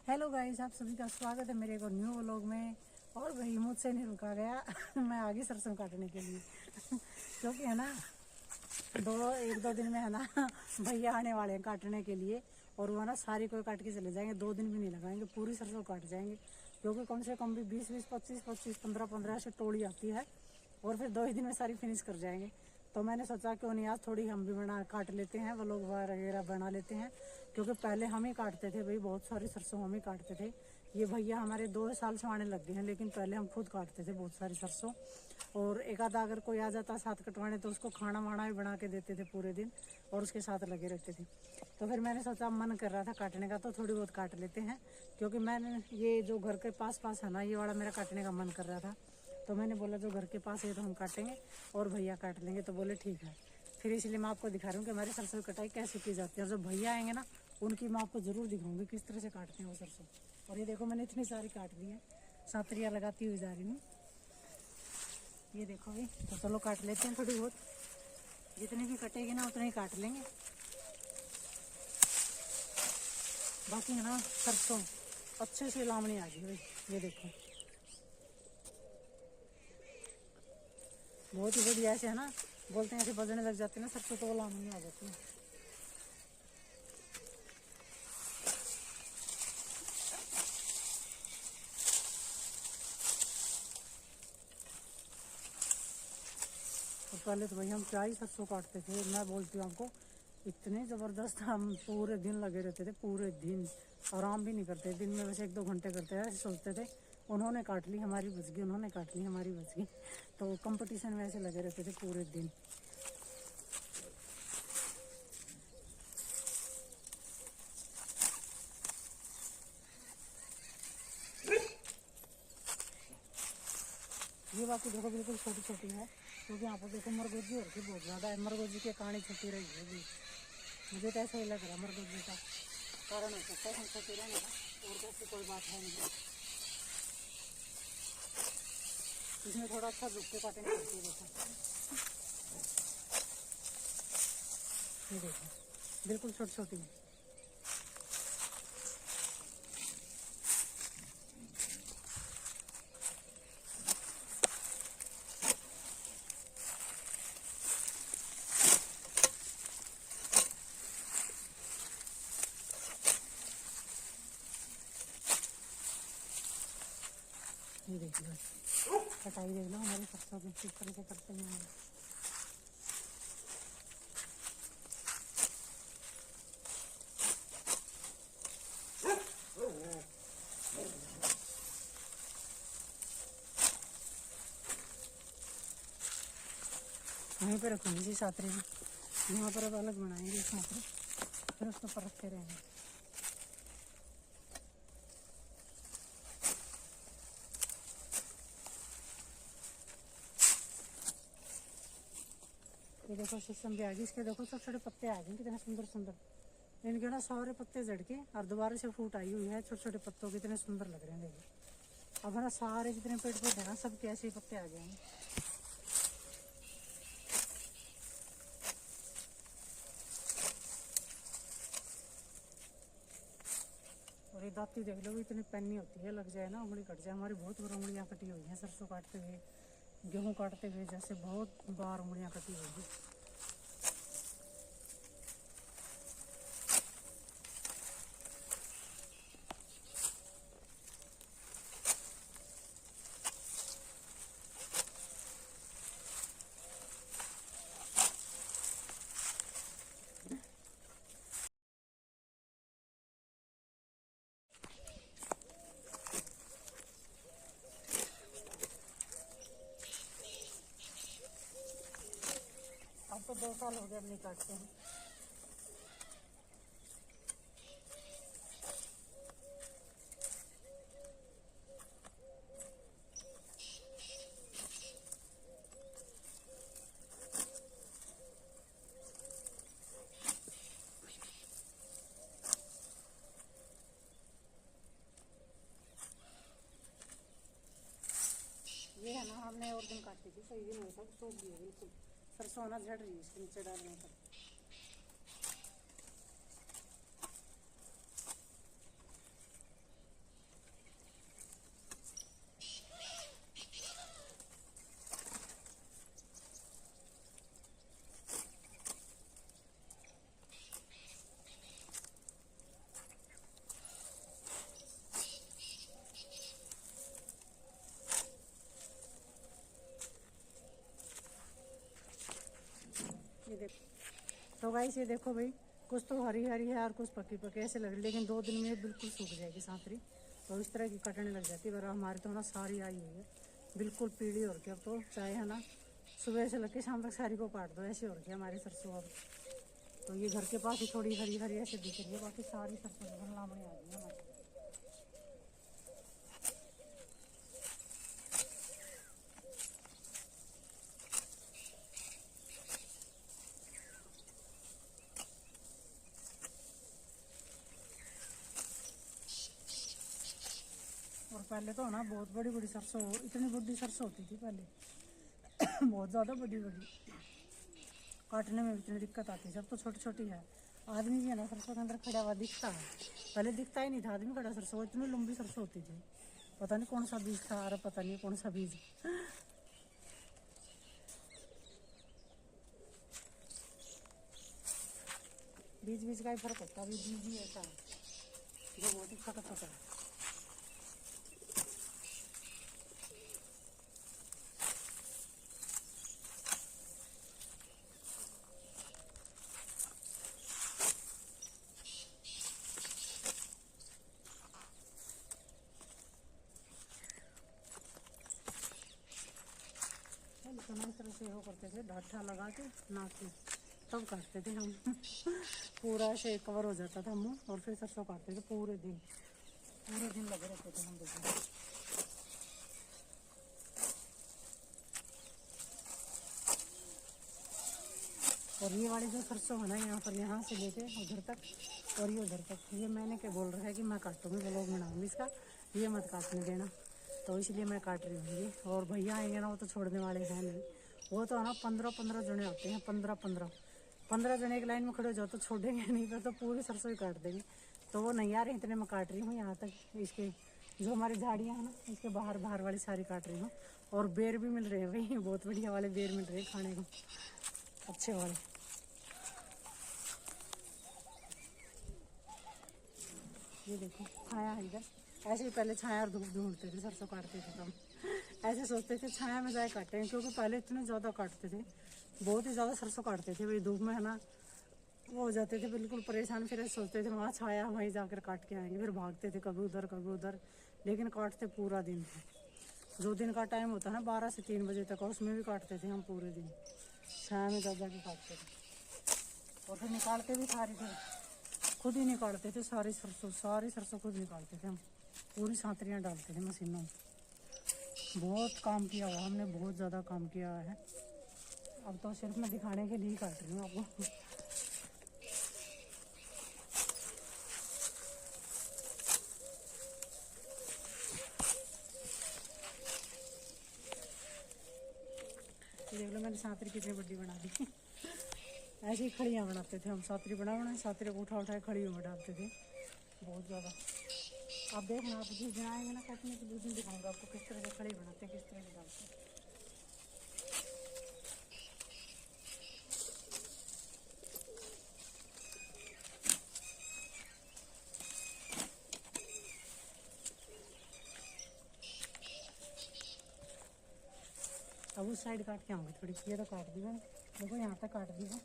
Hello guys, आप सभी का स्वागत है मेरे एक और न्यू व्लॉग में। और भाई मुझसे नहीं रुका गया मैं आगे सरसों काटने के लिए क्योंकि है ना एक दो दिन में है ना भैया आने वाले हैं काटने के लिए। और वो ना सारी कोई काट के चले जाएंगे, 2 दिन भी नहीं लगाएंगे, पूरी सरसों काट जाएंगे। क्योंकि कम से कम भी 20-20, 25-25, 15-15 ऐसे टोली आती है और फिर 2 ही दिन में सारी फिनिश कर जाएंगे। तो मैंने सोचा क्यों नहीं आज थोड़ी हम भी बना काट लेते हैं, व्लॉग वगैरह बना लेते हैं। क्योंकि पहले हम ही काटते थे भाई, बहुत सारी सरसों हम ही काटते थे। ये भैया हमारे 2 साल से आने लग गए हैं, लेकिन पहले हम खुद काटते थे बहुत सारी सरसों। और एक आधा अगर कोई आ जाता साथ कटवाने तो उसको खाना वाना भी बना के देते थे पूरे दिन और उसके साथ लगे रहते थे। तो फिर मैंने सोचा मन कर रहा था काटने का तो थोड़ी बहुत काट लेते हैं। क्योंकि मैंने ये जो घर के पास पास है ना, ये वाला मेरा काटने का मन कर रहा था। तो मैंने बोला जो घर के पास है तो हम काटेंगे और भैया काट लेंगे। तो बोले ठीक है। फिर इसलिए मैं आपको दिखा रही हूँ कि हमारी सरसों की कटाई कैसे की जाती है। और जब भैया आएंगे ना उनकी मैं आपको ज़रूर दिखाऊंगी किस तरह से काटते हैं वो सरसों। और ये देखो मैंने इतनी सारी काट ली है, सातरियाँ लगाती हुई जा रही हूँ। ये देखो भाई, तो चलो काट लेते हैं थोड़ी बहुत। जितनी भी कटेगी ना उतनी ही काट लेंगे। बाकी है ना सरसों अच्छे से लामनी आ गई भाई, ये देखो बहुत ही बढ़िया। ऐसे है ना बोलते हैं ऐसे बजने लग जाते हैं ना सरसों, तो वो लामनी आ जाती है। तो पहले तो भाई हम क्या ही सरसों काटते थे, मैं बोलती हूँ आपको इतने ज़बरदस्त हम पूरे दिन लगे रहते थे, पूरे दिन आराम भी नहीं करते। दिन में वैसे 1-2 घंटे करते हैं, सोचते थे उन्होंने काट ली हमारी बच गई, उन्होंने काट ली हमारी बच गई। तो कंपटीशन में ऐसे लगे रहते थे पूरे दिन। ये बाकी देखो बिल्कुल छोटी छोटी है, क्योंकि यहाँ पर देखो मरगोजी हो रही है बहुत ज़्यादा है। मरगोजी की कहानी छोटी रही है अभी, मुझे तो ऐसा ही लग रहा है मरगोजी का कारण हो सकता है हम छोटी रहने का, और कैसी कोई बात है नहीं। इसमें थोड़ा अच्छा झुक के काटने पड़ती है। देखो ये देखो बिल्कुल छोटी छोटी है। ये देखिए कटाई देख लो हमारे सरसों की किस तरह से करते हैं। वहीं पर रखूँगी जी सातरे में, यहाँ पर अब अलग बनाएंगे सातरे, फिर उसको पर रखते रहेंगे। ये देखो शीशम भी आ गई, इसके देखो छोटे छोटे पत्ते आ गए कितने सुंदर सुंदर। इनके ना सारे पत्ते झड़ के और दोबारा से फूट आई हुई है, छोटे छोटे पत्तों के कितने सुंदर लग रहे हैं। देखिए अब ना सारे जितने पेड़ पौधे हैं ना सबके ऐसे ही पत्ते आ गए हैं। और ये दाती देख लो इतनी पैनी होती है, लग जाए ना उंगली कट जाए। हमारी बहुत बार उंगलियाँ कटी हुई हैं सरसों काटते हुए, गेहूँ काटते हुए, जैसे बहुत बार उंगलियाँ कटी हुई हैं। अब तो 2 साल हो गए अब नहीं काटते हैं। ये है ना हमने और दिन काटी थी, सही दिन हुआ था, सूख गई बिल्कुल। सरसों ना झड़ रही है इसके नीचे डालने पर। तो गाइस ये देखो भाई, कुछ तो हरी हरी है और कुछ पकी पकी ऐसे लग रही, लेकिन 2 दिन में बिल्कुल सूख जाएगी सांतरी। तो इस तरह की कटने लग जाती है। पर हमारे तो ना सारी आई हुई है, बिल्कुल पीली हो रही है। अब तो चाहे है ना सुबह से लग के शाम तक सारी को काट दो, ऐसी हो रही है हमारी सरसों अब। तो ये घर के पास ही थोड़ी हरी हरी ऐसे दिख रही है, बाकी सारी सरसों लामड़ी आ गई है हमारी। और पहले तो ना बहुत बड़ी बड़ी सरसों, इतनी बड़ी सरसों होती थी पहले बहुत ज़्यादा बड़ी बड़ी, काटने में भी इतनी दिक्कत आती है। सब तो छोटी छोटी है। आदमी भी है ना सरसों के अंदर खड़ा हुआ दिखता है, पहले दिखता ही नहीं था आदमी खड़ा सरसों, इतनी लंबी सरसों होती थी। पता नहीं कौन सा बीज था, अरे पता नहीं कौन सा बीज। बीज बीज का ही फर्क होता है, अभी बीज ही ऐसा है जो बहुत ही छोटा छोटा है। इतना इस तरह से वो करते थे, ढाठा लगा के नाक में तब काटते थे हम पूरा ऐसे कवर हो जाता था मुँह, और फिर सरसों काटते थे पूरे दिन लगे रहते थे हम देखने। और ये वाली जो सरसों है ना, यहाँ पर यहाँ से लेके उधर तक और ये उधर तक, ये मैंने क्या बोल रहा है कि मैं काटूँगी, व्लॉग बनाऊँगी इसका, ये मत काटने देना। तो इसलिए मैं काट रही हूँ ये। और भैया आएंगे ना, वो तो छोड़ने वाले हैं नहीं। वो तो है ना 15-15 जने होते हैं, 15 जने एक लाइन में खड़े हो जाओ तो छोड़ेंगे नहीं, फिर तो पूरी सरसों ही काट देंगे। तो वो नहीं आ रहे, इतने में काट रही हूँ यहाँ तक, इसके जो हमारी झाड़ियाँ हैं ना इसके बाहर वाली सारी काट रही हूँ। और बेर भी मिल रहे हैं भाई, बहुत बढ़िया वाले बेर मिल रहे हैं खाने को, अच्छे वाले। ये देखो छाया है इधर, ऐसे ही पहले छाया और धूप ढूंढते थे सरसों काटते थे तब। ऐसे सोचते थे छाया में जाए काटें, क्योंकि पहले इतने ज़्यादा काटते थे, बहुत ही ज़्यादा सरसों काटते थे भाई। धूप में है ना वो हो जाते थे बिल्कुल परेशान, फिर सोचते थे वहाँ छाया वहीं जाकर काट के आएंगे, फिर भागते थे कभी उधर कभी उधर, लेकिन काटते पूरा दिन थे। जो दिन का टाइम होता है ना 12 से 3 बजे तक, उसमें भी काटते थे हम पूरे दिन, छाया में जा के काटते थे। और फिर निकालते भी सारी थे, खुद ही निकालते थे सारी सरसों खुद निकालते थे हम, पूरी सांतरियाँ डालते थे मशीनों में। बहुत काम किया हुआ हमने, बहुत ज़्यादा काम किया है। अब तो सिर्फ मैं दिखाने के लिए ही काट रही हूँ आपको। देख लो मैंने सांतरी कितनी बड़ी बना दी ऐसे ही खड़ियाँ बनाते थे हम, सांतरी बनाए सांतरी को उठा उठाए खड़ियों में डालते थे बहुत ज़्यादा। आप देखना, आप जिस दिन आएंगे ना काटने के लिए, उस दिन दिखाऊंगा आपको किस तरह से खड़ी बनाते हैं, किस तरह से डालते हैं। अब उस साइड काट के आऊँगी थोड़ी, ये तो काट दी मैंने, देखो यहाँ तक काट दी है।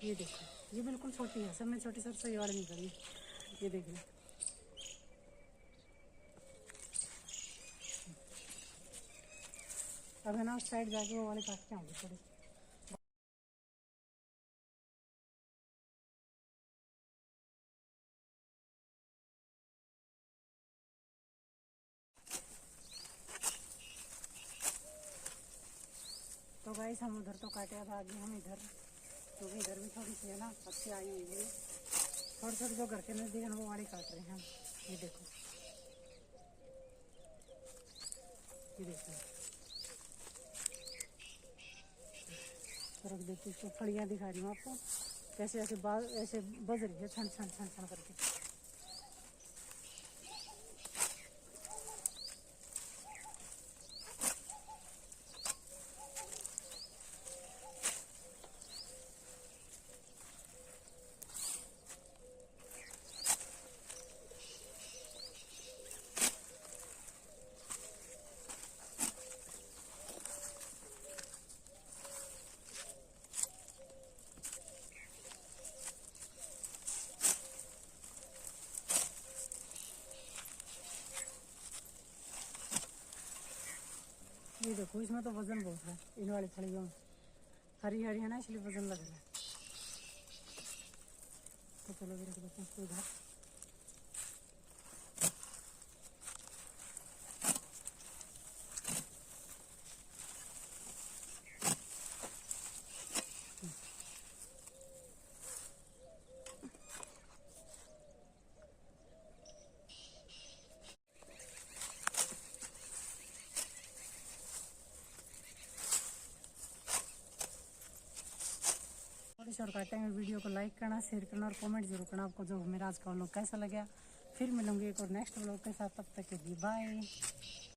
ये देखो ये बिल्कुल छोटी है, सब में छोटी सरसों ये वाली निकली, ये देखिए। अब है ना उस साइड जाके वो वाले काट के आऊँगी थोड़ी। तो गाइस हम उधर तो काटे, अब आगे हम इधर, क्योंकि इधर भी थोड़ी सी है ना अच्छी आई हुई है, थोड़ी थोड़ी जो घर के नजदीक है वो वाली काट रहे हैं हम। ये देखो ये देखो, रख देती इसको, फड़ियाँ दिखा रही हूँ आपको कैसे ऐसे बाल ऐसे बज रही है छन छन छन छन करके। ये देखो इसमें तो वजन बहुत है, इन वाली फलियों में हरी हरी है ना, इसलिए वजन लग रहा है। तो चलो रख देते हैं इधर। और काटेंगे। वीडियो को लाइक करना, शेयर करना और कमेंट जरूर करना आपको जो मेरा आज का व्लॉग कैसा लगा। फिर मिलूंगी एक और नेक्स्ट व्लॉग के साथ, तब तक के लिए बाय।